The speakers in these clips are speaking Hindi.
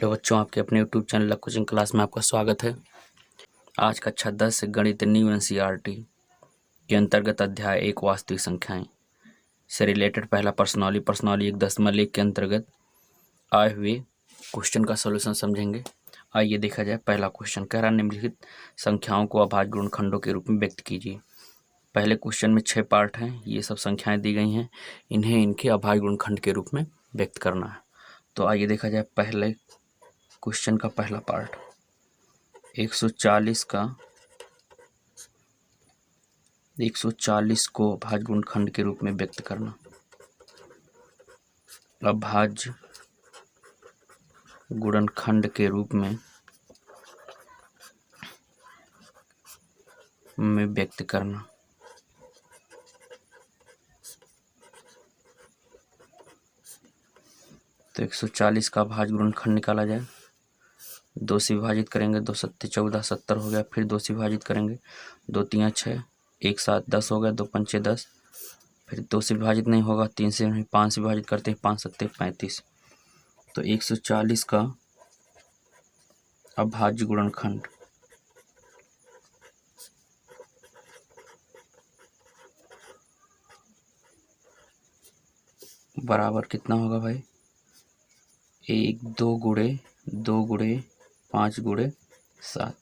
हेलो बच्चों, आपके अपने यूट्यूब चैनल कोचिंग क्लास में आपका स्वागत है। आज कक्षा 10 गणित न्यू एनसीईआरटी के अंतर्गत अध्याय 1 वास्तविक संख्याएं से रिलेटेड पहला पर्सनॉली 1.1 के अंतर्गत आए हुए क्वेश्चन का सॉल्यूशन समझेंगे। आइए देखा जाए। पहला क्वेश्चन कह रहा, निम्नलिखित संख्याओं को अभाज्य गुणनखंडों के रूप में व्यक्त कीजिए। पहले क्वेश्चन में 6 पार्ट हैं। ये सब संख्याएं दी गई हैं, इन्हें इनके अभाज्य गुणनखंड के रूप में व्यक्त करना है। तो आइए देखा जाए। पहले क्वेश्चन का पहला पार्ट 140 को अभाज्य गुणनखंड के रूप में व्यक्त करना। अभाज्य गुणनखंड के रूप में व्यक्त करना। तो 140 का अभाज्य गुणनखंड निकाला जाए। 2 से विभाजित करेंगे, 2 सत्ते 14, 70 हो गया। फिर 2 से विभाजित करेंगे, 2 तियां 6, 1 7 10 हो गया। 2 पंचे 10। फिर 2 से विभाजित नहीं होगा, 3 से नहीं, 5 से विभाजित करते हैं, 5 सत्ते 35। तो 140 का अभाज्य गुणनखंड बराबर कितना होगा भाई? 1 2 गुणे 2 गुणे 5 गुणे 7।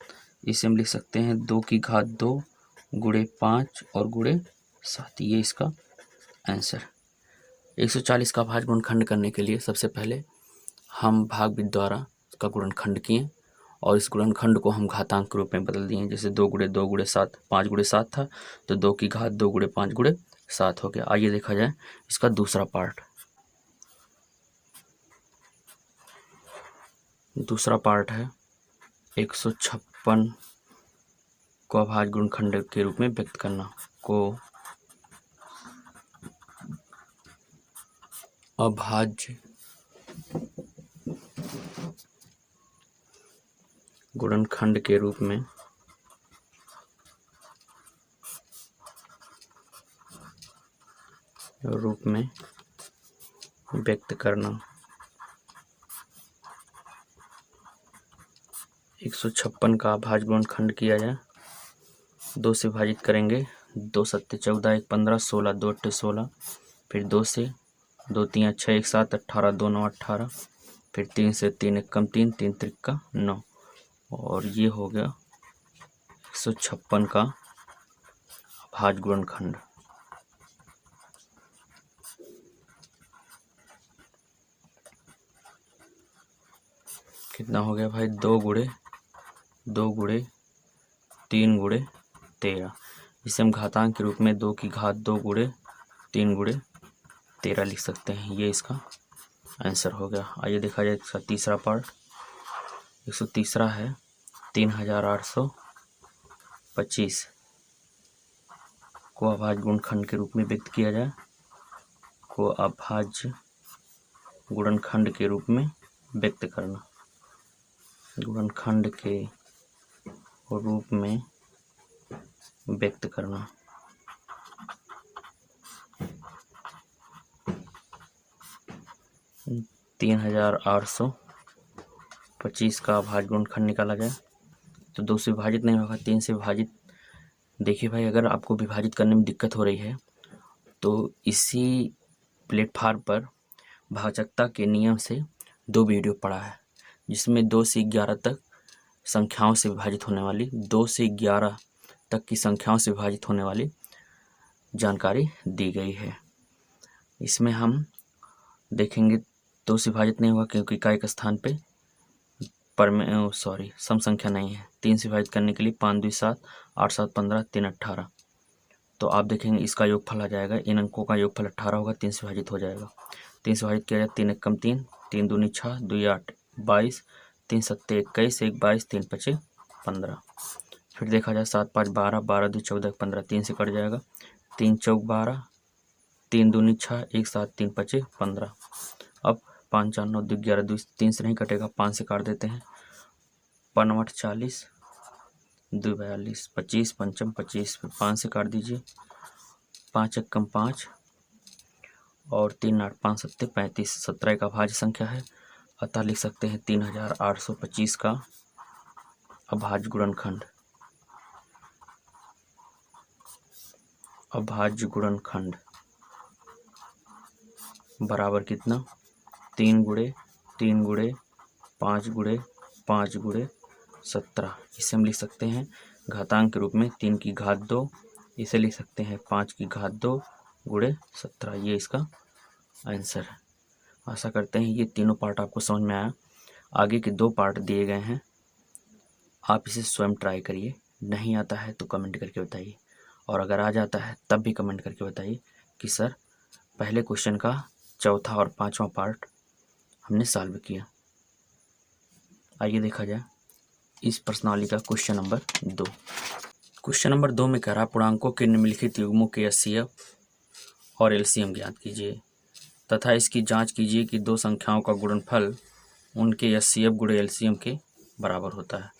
इसे हम लिख सकते हैं 2 की घात 2 गुणे 5 और गुणे 7। ये इसका आंसर। 140 का अभाज्य गुणनखंड करने के लिए सबसे पहले हम भाग द्वारा इसका गुणनखंड किए और इस गुणनखंड को हम घातांक के रूप में बदल दिए। जैसे 2 गुणे 2 गुणे 7, 5 गुणे 7 था, तो 2 की घात 2 गुणे 5 गुणे 7 हो गया। आइए देखा जाए इसका दूसरा पार्ट। दूसरा पार्ट है 156 को अभाज्य गुणनखंड के रूप में व्यक्त करना। को अभाज्य गुणनखंड के रूप में व्यक्त करना। 156 का अभाज्य गुणनखंड किया जाए। 2 से विभाजित करेंगे, 2 सत्ते 14, 1 15, 16, 2 अट्ठे 16। फिर 2 से 2 तियां 6, 1 7, 18, 2 9 18। फिर 3 से 3 1 कम 3, 3 त्रिका 9। और ये हो गया 156 का अभाज्य गुणनखंड। कितना हो गया भाई? 2 गुणे 2 गुणे 3 गुणे 13। इसे हम घातांक के रूप में 2 की घात 2 गुणे 3 गुणे 13 लिख सकते हैं। ये इसका आंसर हो गया। आइए देखा जाए इसका तीसरा पार्ट। 130 है 3825 को अभाज्य गुणनखंड के रूप में व्यक्त किया जाए। को अभाज्य गुणनखंड के रूप में व्यक्त करना। गुणनखंड के रूप में व्यक्त करना। तीन 3825 का अभाज्य गुणनखंड निकाला जाए। तो 2 से विभाजित नहीं होगा, 3 से विभाजित। देखिए भाई, अगर आपको विभाजित करने में दिक्कत हो रही है तो इसी प्लेटफार्म पर भाजकता के नियम से 2 वीडियो पड़ा है, जिसमें 2 से 11 तक संख्याओं से विभाजित होने वाली 2 से 11 तक की संख्याओं से विभाजित होने वाली जानकारी दी गई है। इसमें हम देखेंगे 2 से विभाजित नहीं हुआ क्योंकि का एक स्थान पे सम संख्या नहीं है। 3 से विभाजित करने के लिए 5 2 7, 8 7 15, 3 18। तो आप देखेंगे इसका योगफल आ जाएगा। इन अंकों का योगफल 18 होगा। 3 से विभाजित हो जाएगा। 3 से विभाजित किया जाए, 3 1 कम 3, 3 दूनी 6, 2 8 22, 3 सत्ते 21, 1 22, 3 पचे 15। फिर देखा जाए 7 5 12, 12 2 14, 15, 3 से कट जाएगा। 3 चौक 12, 3 दूनी 6, 1 7, 3 पचे 15। अब 5 4 9 2 11, 2 3 से नहीं कटेगा, 5 से काट देते हैं। 5 8 40, 2 42, 25 पंचम 25। फिर 5 से काट दीजिए, 5 1 कम 5 और 3 8 5 सत्ते 35। 17 एक अभाज्य संख्या है। अतः लिख सकते हैं 3825 का अभाज्य गुणनखंड। अभाज्य गुणनखंड बराबर कितना, 3 गुणे 3 गुणे 5 गुणे 5 गुणे 17। इसे हम लिख सकते हैं घातांक के रूप में 3 की घात 2, इसे लिख सकते हैं 5 की घात 2 गुणे 17। ये इसका आंसर है। आशा करते हैं ये तीनों पार्ट आपको समझ में आया। आगे के 2 पार्ट दिए गए हैं, आप इसे स्वयं ट्राई करिए। नहीं आता है तो कमेंट करके बताइए, और अगर आ जाता है तब भी कमेंट करके बताइए कि सर पहले क्वेश्चन का चौथा और 5वां पार्ट हमने सॉल्व किया। आइए देखा जाए इस प्रश्नावली का क्वेश्चन नंबर 2। क्वेश्चन नंबर 2 में कह रहा पूर्णांकों के निम्नलिखित युग्मों के एचसीएफ और एलसीएम ज्ञात कीजिए तथा इसकी जांच कीजिए कि 2 संख्याओं का गुणनफल उनके एचसीएफ गुणे एलसीएम के बराबर होता है।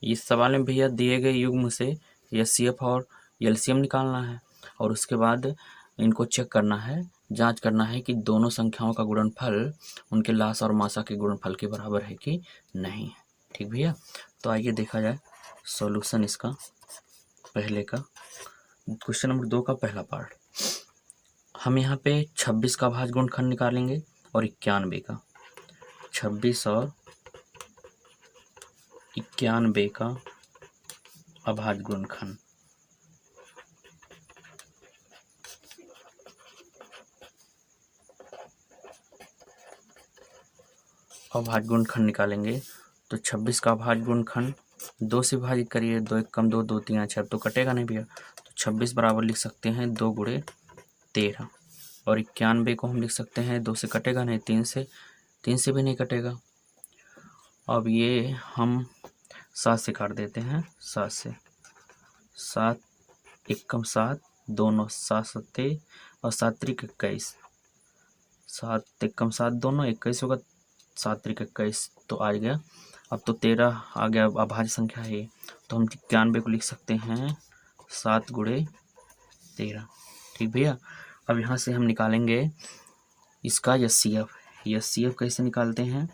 इस सवाल में भैया दिए गए युग्म से एचसीएफ और एलसीएम निकालना है और उसके बाद इनको चेक करना है, जांच करना है कि दोनों संख्याओं का गुणनफल उनके लास और मासा के गुणनफल के बराबर है कि नहीं है। ठीक भैया, तो आइए देखा जाए सॉल्यूशन इसका पहले का। क्वेश्चन नंबर 2 का पहला पार्ट, हम यहाँ पे 26 का अभाज्य गुणनखंड निकालेंगे और 91 का। 26 और 91 का अभाज्य गुणनखंड। अभाज्य गुणनखंड निकालेंगे तो 26 का अभाज्य गुणनखंड 2 से विभाजित करिए, 2 एक कम 2, 2 3 6, तो कटेगा नहीं भैया। तो 26 बराबर लिख सकते हैं 2 गुणे 13 और 91 को हम लिख सकते हैं 2 से कटेगा नहीं, 3 से भी नहीं कटेगा। अब ये हम 7 से काट देते हैं, 7 से, 7 एक कम 7, दोनों 7 सत्ते और 7 त्रिक 21, 7 एक कम 7 दोनों 21 होगा, 7 त्रिक 21 तो आ गया। अब तो 13 आ गया, अभाज्य संख्या है, तो हम 91 को लिख सकते हैं 7 गुणे 13। ठीक भैया, अब यहाँ से हम निकालेंगे इसका एचसीएफ। एचसीएफ कैसे निकालते हैं,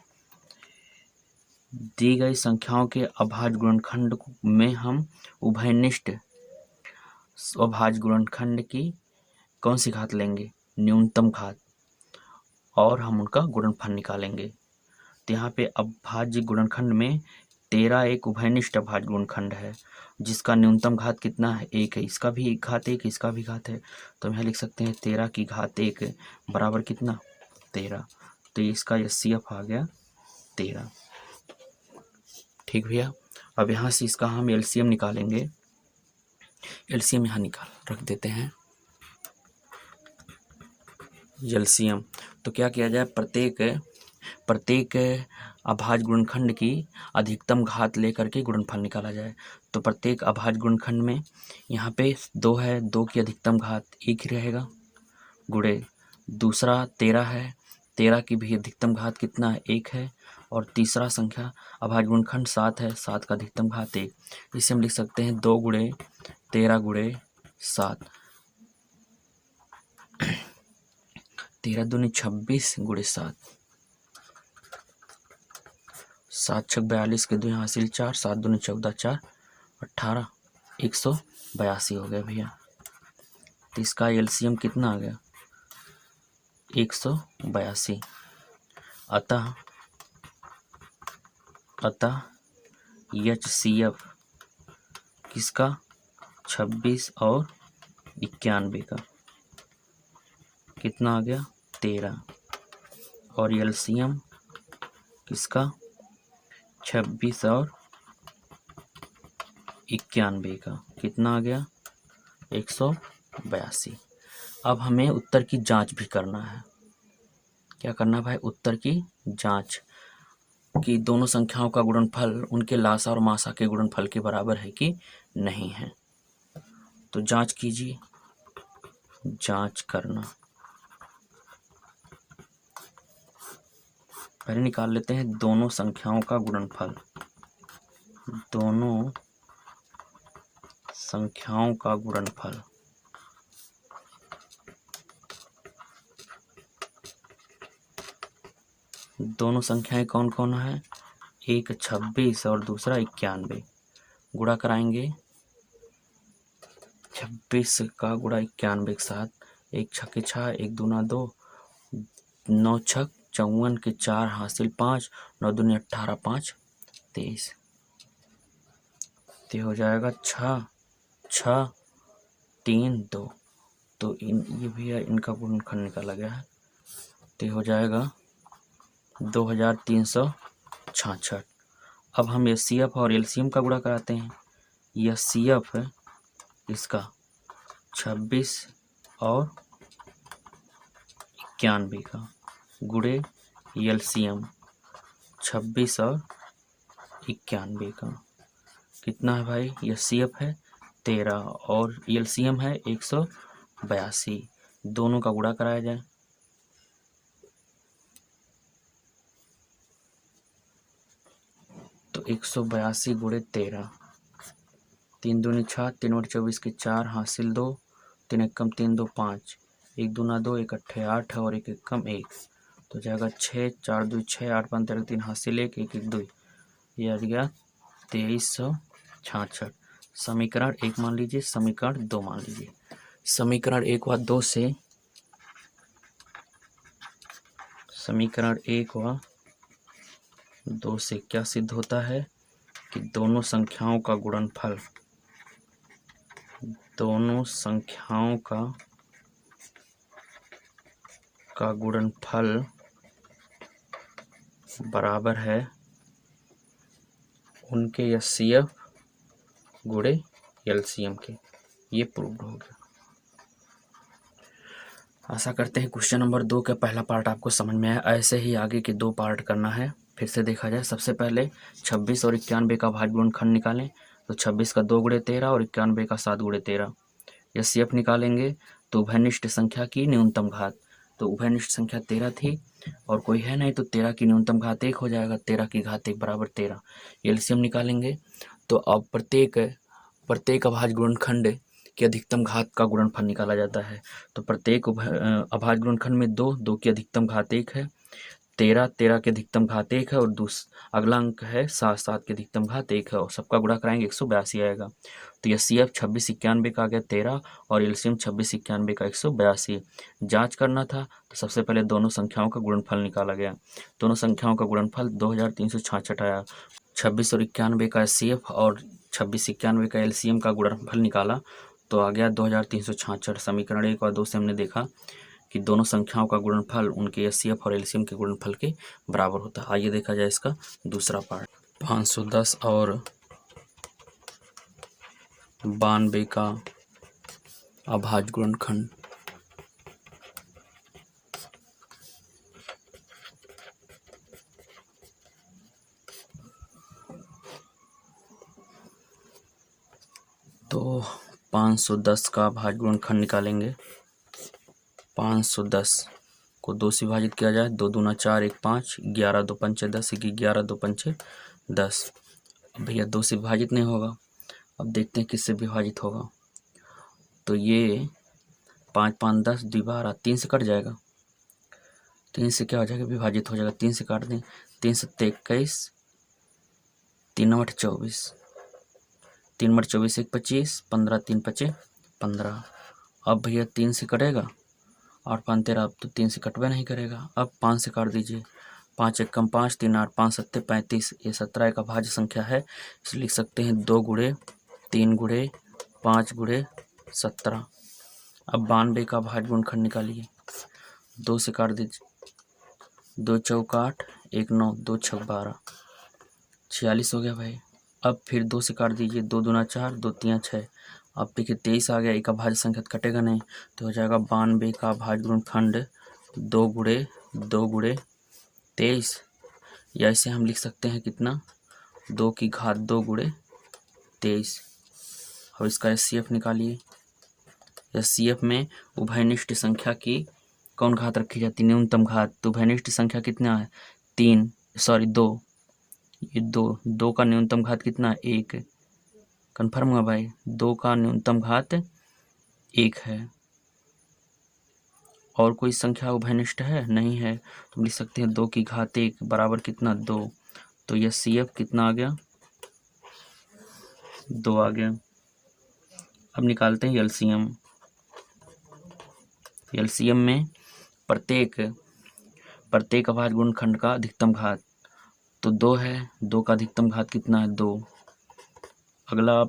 दी गई संख्याओं के अभाज्य गुणनखंड में हम उभयनिष्ठ अभाज्य गुणनखंड की कौन सी घात लेंगे, न्यूनतम घात, और हम उनका गुणनफल निकालेंगे। तो यहाँ पे अभाज्य गुणनखंड में 13 एक उभयनिष्ठ अभाज्य गुणनखंड है जिसका न्यूनतम घात कितना है, 1 है। इसका भी एक घात 1, इसका भी घात है, तो हम यहाँ लिख सकते हैं 13 की घात 1 बराबर कितना, 13। तो इसका एचसीएफ आ गया 13। ठीक भैया, अब यहाँ से इसका हम एलसीएम निकालेंगे। एलसीएम यहाँ निकाल रख देते हैं एलसीएम। तो क्या किया जाए, प्रत्येक अभाज्य गुणनखंड की अधिकतम घात लेकर के गुणनफल निकाला जाए। तो प्रत्येक अभाज्य गुणनखंड में यहाँ पे 2 है, 2 की अधिकतम घात 1 ही रहेगा, गुणे दूसरा 13 है, 13 की भी अधिकतम घात कितना है, 1 है, और तीसरा संख्या अभाज्य गुणनखंड 7 है, 7 का अधिकतम घात 1। इसे हम लिख सकते हैं 2 गुणे 13 गुणे 7, 13 दूनी 26 गुणे 7, 7 छक 42 के 2 हासिल 4, 7 दूनी 14, 4 18, 182 हो गया भैया। तो इसका एलसीएम कितना आ गया, 182। अतः एचसीएफ किसका, 26 और 91 का कितना आ गया, 13, और एलसीएम किसका, 26 और 91 का कितना आ गया, 182। अब हमें उत्तर की जांच भी करना है। क्या करना भाई, उत्तर की जांच कि दोनों संख्याओं का गुणनफल उनके लासा और मासा के गुणनफल के बराबर है कि नहीं है। तो जांच कीजिए, जांच करना। पहले निकाल लेते हैं दोनों संख्याओं का गुणनफल। दोनों संख्याओं का गुणनफल, दोनों संख्याएं कौन कौन है, एक 26 और दूसरा 91। गुणा कराएंगे 26 का गुणा 91 के साथ, एक छक्के 6, एक दूना 2, 9 छक 54 के 4 हासिल 5, 9 दूनी 18, 5 23। तो हो जाएगा 6 6 3 2। तो ये भी है, इनका गुणनखंड निकाला गया है। तो हो जाएगा 2366। अब हम एचसीएफ और एलसीएम का गुणा कराते हैं। यह सीएफ है इसका 26 और 91 का, गुणे एलसीएम 26 और 91 का। कितना है भाई, यह सीएफ है 13 और एलसीएम है 182। दोनों का गुणा कराया जाए। तो 182 गुणे 13, 3 दूनी 6, 3 और 24 के 4 हासिल 2, 3 एक कम 3 2 5, 1 दूना 2, 1 अट्ठे 8 और 1 एक कम 1। तो जाएगा 6 4 2 6, 8 5 13 3 हासिल 1, 1 1 2। यह आ गया 2366। समीकरण 1 मान लीजिए, समीकरण 2 मान लीजिए। समीकरण 1 व 2 से, समीकरण 1 व 2 से क्या सिद्ध होता है कि दोनों संख्याओं का गुणनफल, दोनों संख्याओं का गुणनफल बराबर है उनके एचसीएफ गुणे एलसीएम के। ये प्रूव्ड हो गया। आशा करते हैं क्वेश्चन नंबर 2 का पहला पार्ट आपको समझ में आया। ऐसे ही आगे के 2 पार्ट करना है। फिर से देखा जाए, सबसे पहले 26 और 91 का भाज्य गुणनखंड निकालें। तो 26 का 2 गुणे 13 और 91 का 7 गुणे 13। एचसीएफ निकालेंगे तो उभयनिष्ठ संख्या की न्यूनतम घात। तो उभयनिष्ठ संख्या 13 थी और कोई है नहीं, तो 13 की न्यूनतम घात 1 हो जाएगा। 13 की घात 1 बराबर 13। एलसीएम निकालेंगे तो अब प्रत्येक अभाज्य गुणनखंड की अधिकतम घात का गुणनफल निकाला जाता है। तो प्रत्येक अभाज्य गुणनखंड में 2 की अधिकतम घात 1 है, 13 की अधिकतम घात 1 है और अगला अंक है 7 की अधिकतम घात 1 है और सबका गुणा कराएंगे 182 आएगा। तो यह सीएफ 26 91 का आ गया 13 और एलसीएम 26 91 का 182। जांच करना था तो सबसे पहले दोनों संख्याओं का गुणनफल निकाला गया। दोनों संख्याओं का गुणनफल 2366 आया। 26 और 91 का सीएफ और 26 91 का एलसीएम का गुणनफल निकाला तो आ गया 2366। समीकरण 1 और 2 से हमने देखा कि दोनों संख्याओं का गुणनफल उनके एचसीएफ और एलसीएम के गुणनफल के बराबर होता है। आइए देखा जाए इसका दूसरा पार्ट। 510 और 92 का अभाज्य गुणनखंड। तो 510 का अभाज्य गुणनखंड निकालेंगे। 510 को 2 से विभाजित किया जाए, 2 दूना 4, 1 5, 11 2 पंचे 10, 11 2 पंचे 10। अब भैया 2 से विभाजित नहीं होगा। अब देखते हैं किससे विभाजित होगा। तो ये 5 5 10 12, 3 से कट जाएगा। 3 से क्या हो जाएगा, विभाजित हो जाएगा। 3 से काट दें, 3 7 21, 3 8 24, 3 8 24 1 25, 15 3 5 15। अब भैया 3 से कटेगा, 8 5 13। अब तो 3 से कटवे नहीं करेगा। अब 5 से काट दीजिए, 5 1 कम 5, 3 8 5 7 35। ये 17 का भाज्य संख्या है, इसलिए लिख सकते हैं 2 गुणे 3 गुणे 5 गुणे 17। अब 92 का भाज्य गुणनखंड निकालिए। 2 से काट दीजिए, 2 चौक 8, 1 9, 2 छक 12, 46 हो गया भाई। अब फिर 2 से काट दीजिए, 2 दूना 4, 2 3 6। अब देखिए 23 आ गया, एक अभाज्य संख्या कटेगा नहीं, तो हो जाएगा 92 का अभाज्य गुणनखंड 2 गुणे 23। या इसे हम लिख सकते हैं कितना, 2 की घात 2 गुणे 23। अब इसका एचसीएफ निकालिए। एचसीएफ में उभयनिष्ठ संख्या की कौन घात रखी जाती है, न्यूनतम घात। तो उभयनिष्ठ संख्या कितना है, 2। ये 2 का न्यूनतम घात कितना है, 1। कन्फर्म हुआ भाई, 2 का न्यूनतम घात 1 है और कोई संख्या उभयनिष्ठ है? नहीं है। तो हम लिख सकते हैं 2 की घात 1 बराबर कितना 2। तो यह CF कितना आ गया 2 आ गया। अब निकालते हैं LCM। LCM में प्रत्येक अभाज्य गुणनखंड का अधिकतम घात तो 2 है। 2 का अधिकतम घात कितना है 2। अगला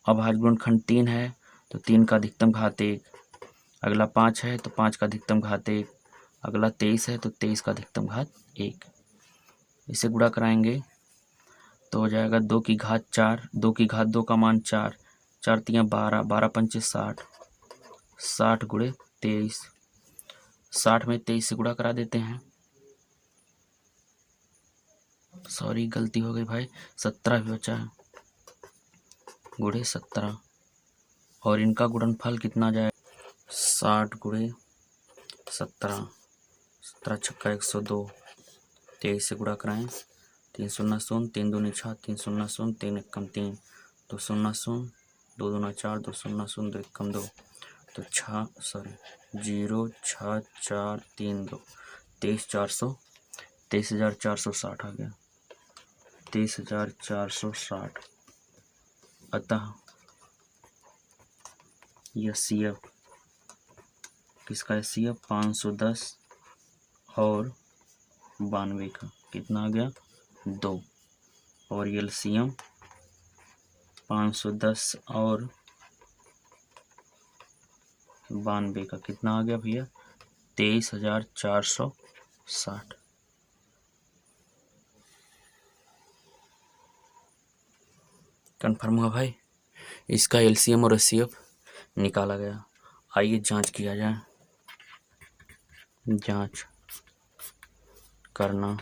अभाज्य गुणनखंड 3 है तो 3 का अधिकतम घात 1। अगला 5 है तो 5 का अधिकतम घात 1। अगला 23 है तो 23 का अधिकतम घात 1। इसे गुणा कराएंगे तो हो जाएगा 2 की घात 4। 2 की घात 2 का मान 4। 4 तियाँ 12। 12 पंचे 60। 60 गुणे 23। 60 में 23 से गुणा करा देते हैं। सॉरी गलती हो गई भाई, 17 भी बचा है। गुणे 17 और इनका गुणनफल कितना जाएगा 60 गुणे 17। 17 छक्का 102। 23 से गुणा कराएं 3 शून्य शून्य 3 दूनी 6 3 शून्य शून्य 3 एकम 3 2 शून्य शून्य 2 दूना 4 2 शून्य शून्य 2 एकम 2 तो 0 6 4 3 2 23,400 23,460 आ गया 23,460। अतः यह CF किसका है CF 510 और 92 का कितना आ गया 2। और LCM 510 और 92 का कितना आ गया भैया 23,460। कन्फर्म हुआ भाई, इसका LCM और HCF निकाला गया। आइए जांच किया जाए। जांच करना,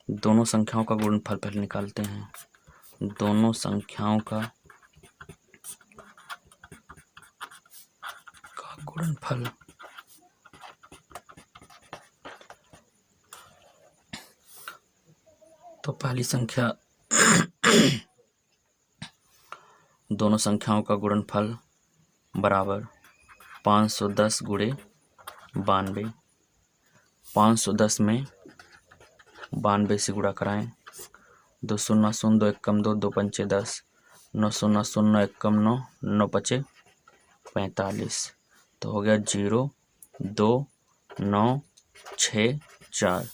दोनों संख्याओं का गुणनफल पहले निकालते हैं। दोनों संख्याओं का गुणनफल तो पहली संख्या दोनों संख्याओं का गुणनफल बराबर 510 गुणे 92। 510 में 92 से गुणा कराएं 2 शून्य शून्य 2 एकम 2 2 पंचे 10 9 शून्य शून्य 9 एकम 9 9 पचे 45 तो हो गया 0 2 9 6 4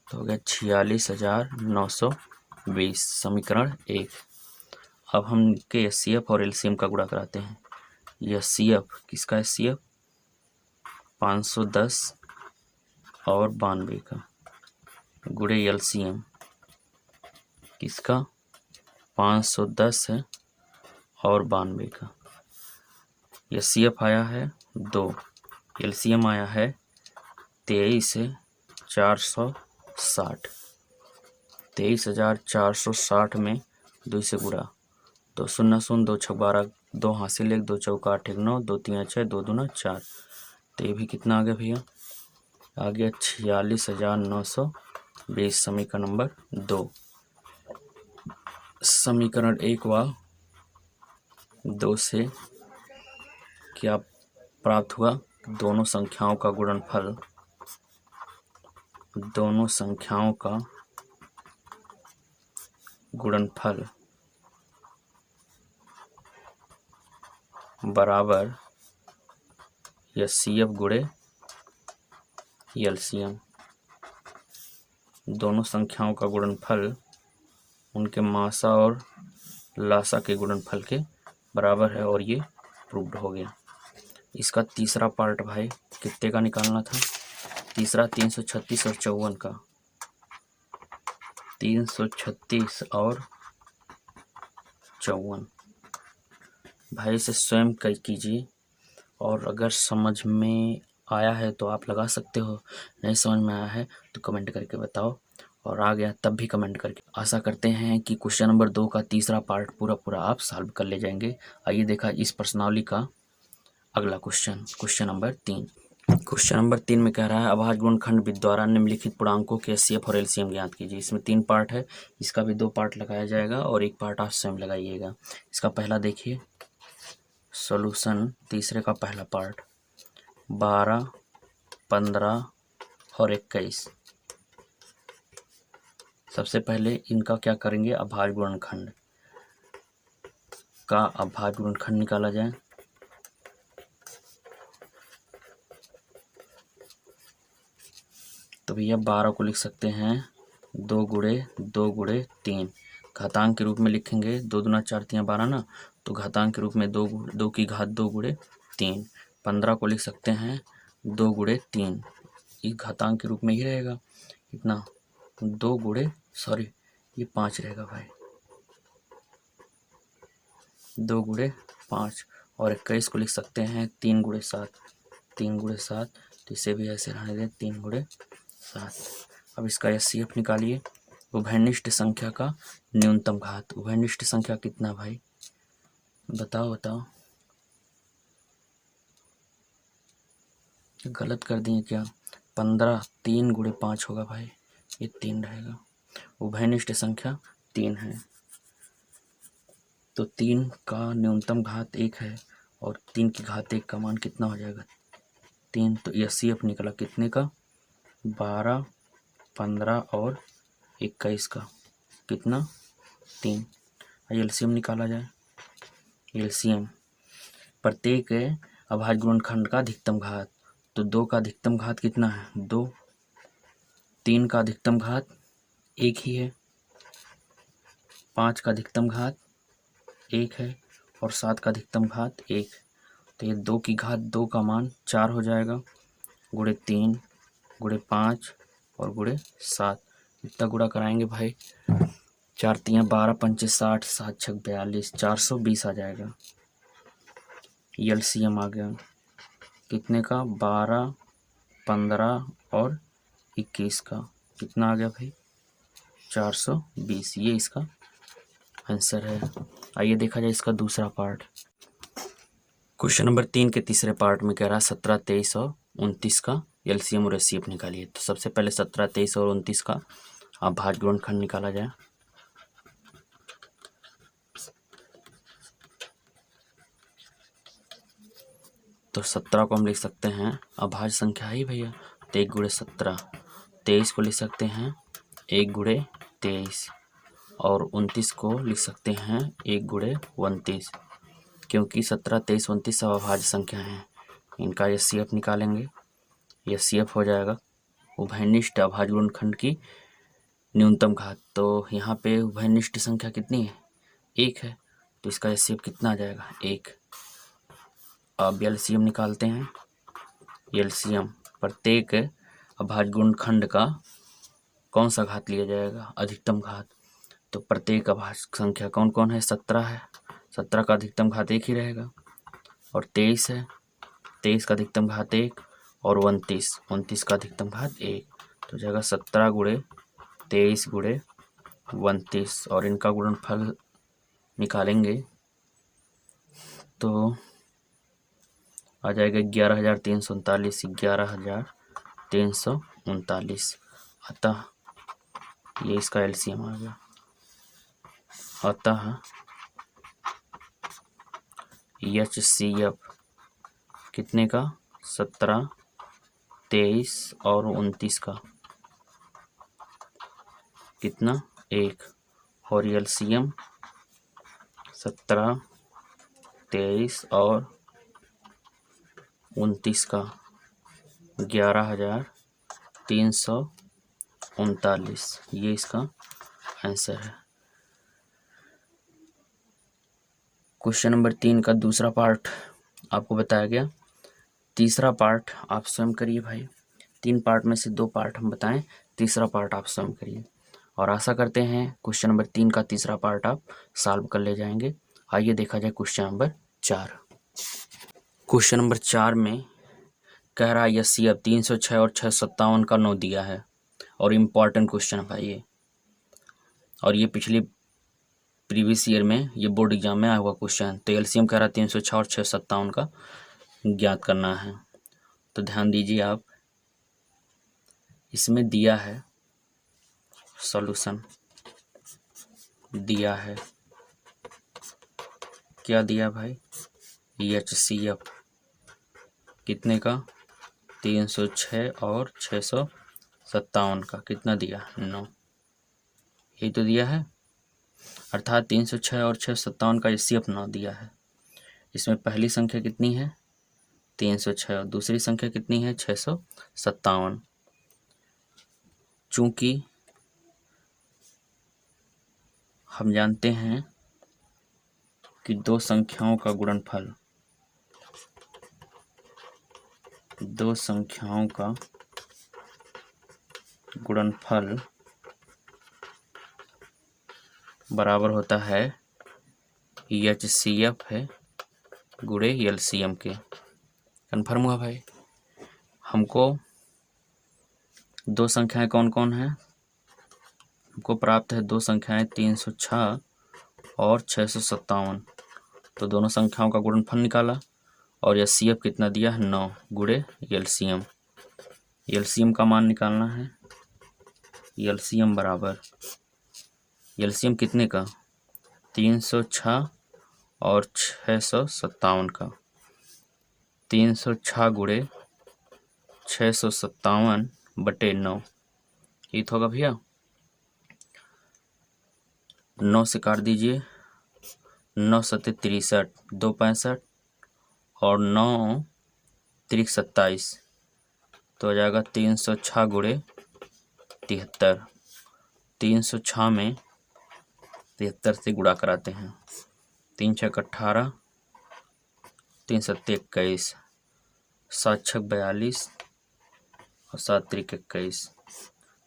तो हो गया 46,920 समीकरण 1। अब हम के CF और LCM का गुणा कराते हैं। यह CF किसका है CF 510 और 92 का गुणे LCM किसका 510 है और 92 का। यह CF आया है 2, LCM आया है 23,460। 23,460 में 2 से गुणा 2 शून्य शून्य 2 छक 12 2 हासिल 1 2 चौका 8 9 2 3 6 2 दूना 4 तो ये भी कितना आ गया भैया आ गया 46,920 समीकरण नंबर 2। समीकरण 1 व 2 से क्या प्राप्त हुआ दोनों संख्याओं का गुणनफल बराबर यह CF गुणे LCM। दोनों संख्याओं का गुणनफल उनके मासा और लासा के गुणनफल के बराबर है और ये प्रूव्ड हो गया। इसका तीसरा पार्ट भाई कितने का निकालना था तीसरा 336 और 54 का 336 और 54 भाई से स्वयं कीजिए और अगर समझ में आया है तो आप लगा सकते हो, नहीं समझ में आया है तो कमेंट करके बताओ और आ गया तब भी कमेंट करके। आशा करते हैं कि क्वेश्चन नंबर 2 का तीसरा पार्ट पूरा आप सॉल्व कर ले जाएंगे। आइए देखा इस प्रश्नावली का अगला क्वेश्चन नंबर 3। क्वेश्चन नंबर 3 में कह रहा है अभाज्य गुणनखंड विधि द्वारा निम्नलिखित पूर्णांकों के CF और LCM ज्ञात कीजिए। इसमें 3 पार्ट है, इसका भी 2 पार्ट लगाया जाएगा और 1 पार्ट आप स्वयं लगाइएगा। इसका पहला देखिए सॉल्यूशन तीसरे का पहला पार्ट 12, 15 और 21। सबसे पहले इनका क्या करेंगे, अभाज्य गुणनखंड का अभाज्य गुणनखंड निकाला जाए। तो भैया 12 को लिख सकते हैं 2 गुणे 2 गुणे 3, घातांक के रूप में लिखेंगे 2 दूना 4 3 12 ना, तो घातांक के रूप में 2 की घात 2 गुणे 3। 15 को लिख सकते हैं 2 गुणे 3, ये घातांक के रूप में ही रहेगा, इतना 2 गुणे ये 5 रहेगा भाई, 2 गुणे 5। और 21 को लिख सकते हैं 3 गुणे 7, 3 गुणे 7, तो इसे भी ऐसे रहने दें 3 गुणे 7। अब इसका एचसीएफ निकालिए। उभयनिष्ठ संख्या का न्यूनतम घात, उभयनिष्ठ संख्या कितना भाई, बताओ बताओ, गलत कर दिए क्या? 15, 3 गुणे 5 होगा भाई, ये 3 रहेगा। उभयनिष्ठ संख्या 3 है, तो 3 का न्यूनतम घात 1 है और 3 की घात 1 का मान कितना हो जाएगा 3, तो एचसीएफ निकला कितने का 12, 15 और 21 का, कितना 3। एलसीएम निकाला जाए। एलसीएम प्रत्येक अभाज्य गुणनखंड का अधिकतम घात, तो 2 का अधिकतम घात कितना है 2, 3 का अधिकतम घात 1 ही है, 5 का अधिकतम घात 1 है और 7 का अधिकतम घात 1, तो ये 2 की घात 2 का मान 4 हो जाएगा, गुणे 3 गुणे 5 और गुणे 7, इतना गुणा कराएंगे भाई, 4 3 12 5 60, 7 6 42, 420 आ जाएगा। एलसीएम आ गया कितने का 12, 15 और 21 का, कितना आ गया भाई 420, ये इसका आंसर है। आइए देखा जाए इसका दूसरा पार्ट। क्वेश्चन नंबर 3 के तीसरे पार्ट में कह रहा है 17, 23 और 29 का एलसीएम और एचसीएफ निकालिए। तो सबसे पहले 17, 23 और 29 का अभाज्य गुणनखंड निकाला जाए। तो 17 को हम लिख सकते हैं अभाज्य संख्या ही भैया, तो 1 गुणे 17। 23 को लिख सकते हैं 1 गुणे 23 और 29 को लिख सकते हैं 1 गुणे 29, क्योंकि 17, 23, 29 सब अभाज्य संख्या हैं। इनका एचसीएफ निकालेंगे, एचसीएफ हो जाएगा उभयनिष्ठ अभाज्य गुणनखंड की न्यूनतम घात। तो यहाँ पे उभयनिष्ठ संख्या कितनी है 1 है, तो इसका एचसीएफ कितना आ जाएगा 1। अब एलसीएम निकालते हैं। एलसीएम प्रत्येक अभाज्य गुणनखंड का कौन सा घात लिया जाएगा अधिकतम घात, तो प्रत्येक अभाज्य संख्या कौन कौन है 17 है, 17 का अधिकतम घात 1 ही रहेगा, और 23 है, 23 का अधिकतम घात 1 और 29 का अधिकतम घात 1, तो जाएगा 17 गुणे 23 गुणे 29 और इनका गुणनफल निकालेंगे तो आ जाएगा 11,339, 11,339, अतः ये इसका एलसीएम आ गया। अतः एचसीएफ कितने का 17, 23 और 29 का कितना 1, और एलसीएम 17, 23 और 29 का 11,339, ये इसका आंसर है। क्वेश्चन नंबर 3 का दूसरा पार्ट आपको बताया गया, तीसरा पार्ट आप स्वयं करिए भाई। 3 पार्ट में से 2 पार्ट हम बताएं, तीसरा पार्ट आप स्वयं करिए और आशा करते हैं क्वेश्चन नंबर 3 का तीसरा पार्ट आप सॉल्व कर ले जाएंगे। आइए देखा जाए क्वेश्चन नंबर 4। क्वेश्चन नंबर 4 में कह रहा है एचसीएफ 306 और 657 का 9 दिया है और इम्पॉर्टेंट क्वेश्चन है भाई ये, और ये पिछले प्रीवियस ईयर में ये बोर्ड एग्जाम में आया हुआ क्वेश्चन। तो एलसीएम कह रहा है 306 और 657 का ज्ञात करना है। तो ध्यान दीजिए आप, इसमें दिया है सॉल्यूशन, दिया है क्या दिया भाई HCF कितने का 306 और 657 का कितना दिया 9, यही तो दिया है। अर्थात 306 और 657 का HCF 9 दिया है। इसमें पहली संख्या कितनी है 306 और दूसरी संख्या कितनी है 657। चूंकि हम जानते हैं कि दो संख्याओं का गुणनफल बराबर होता है HCF है गुणे LCM के। कन्फर्म हुआ भाई। हमको दो संख्याएं कौन कौन है, हमको प्राप्त है दो संख्याएं 306 और 657। तो दोनों संख्याओं का गुणनफल निकाला और HCF कितना दिया है 9 गुणे LCM। LCM का मान निकालना है। LCM बराबर LCM कितने का 306 और 657 का। 306 गुणे 657 बटे 9 ये तो होगा भैया। 9 से काट दीजिए, 9 सत्ते 63, 2 65 और 9 3 27, तो हो जाएगा 306 गुणे 73। 306 में 73 से गुणा कराते हैं। 3 छक 18, 3 सत्ते 21, 7 छक 42 और 7 त्रिक 21।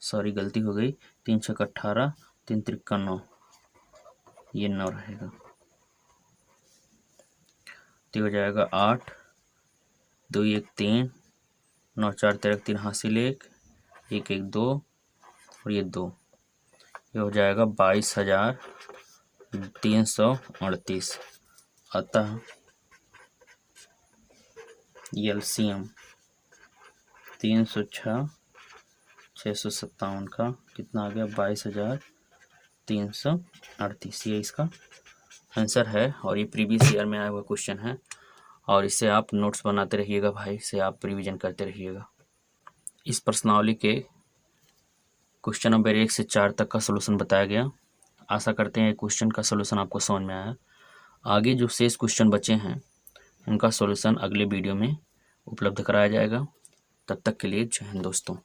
सॉरी गलती हो गई, 3 छक 18, 3 त्रिक 9, ये 9 रहेगा। तो हो जाएगा 8, 2 1 3, 9 4 13 3 हासिल 1 1 1 2 और ये 2, ये हो जाएगा 22,338। अतः LCM 306 657 का कितना आ गया 22,338। ये इसका आंसर है और ये प्रीवियस ईयर में आया हुआ क्वेश्चन है। और इससे आप नोट्स बनाते रहिएगा भाई, इसे आप रिवीजन करते रहिएगा। इस प्रश्नावली के क्वेश्चन नंबर 1 से 4 तक का सलूशन बताया गया। आशा करते हैं क्वेश्चन का सलूशन आपको समझ में आया। आगे जो शेष क्वेश्चन बचे हैं उनका सलूशन अगले वीडियो में उपलब्ध कराया जाएगा। तब तक के लिए जय हिंद दोस्तों।